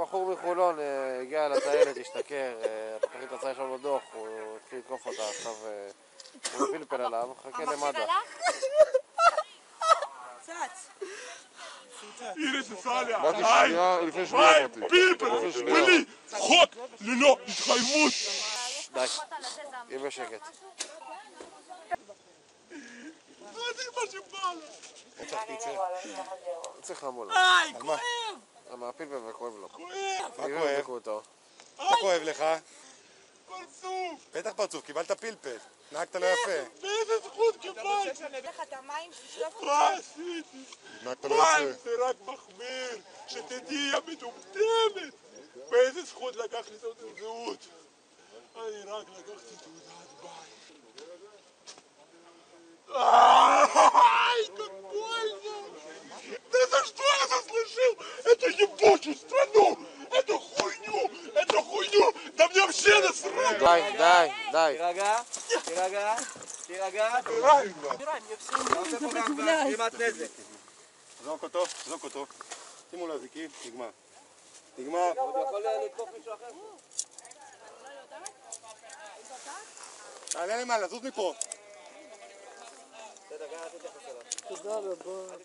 בחור מחולון הגיע לטיילת, השתכר, הפקחית רצה לשאול לו דוח, הוא התחיל לתקוף אותה, עכשיו הוא פלפל עליו, חכה למד"א. המכשיר הלך? צץ. הנה שסליה, לפני שנייה אמרתי. פלפל, בלי חוק ללא התחייבות. די, יהיה בשקט. זה מה שבא לה. צריך לעמול. כואב! למה הפלפל וכואב לו. כואב! מה כואב לך? פרצוף! בטח פרצוף, קיבלת פלפל. נהגת לא יפה. באיזה זכות קיבלת? לך את המים ששלוף מה עשיתי? נהגת לא מים יפה. זה רק מחמיר, שתדעי יא מטומטמת. באיזה זכות לקח לי תעודת זהות? אני רק לקחתי תעודת בית. Как больно! Да за что я заслужил эту ебучую страну? Эту хуйню! Да мне вообще насрать! די. תירגע. אתה עושה פה גם גרימת נזק. זרוק אותו. שימו לו אזיקים, נגמר. עוד יכול לתקוף מישהו אחר. תעלה למעלה, זוז מפה. בסדר, גאה, אל תתייחס אליו. תודה רבה.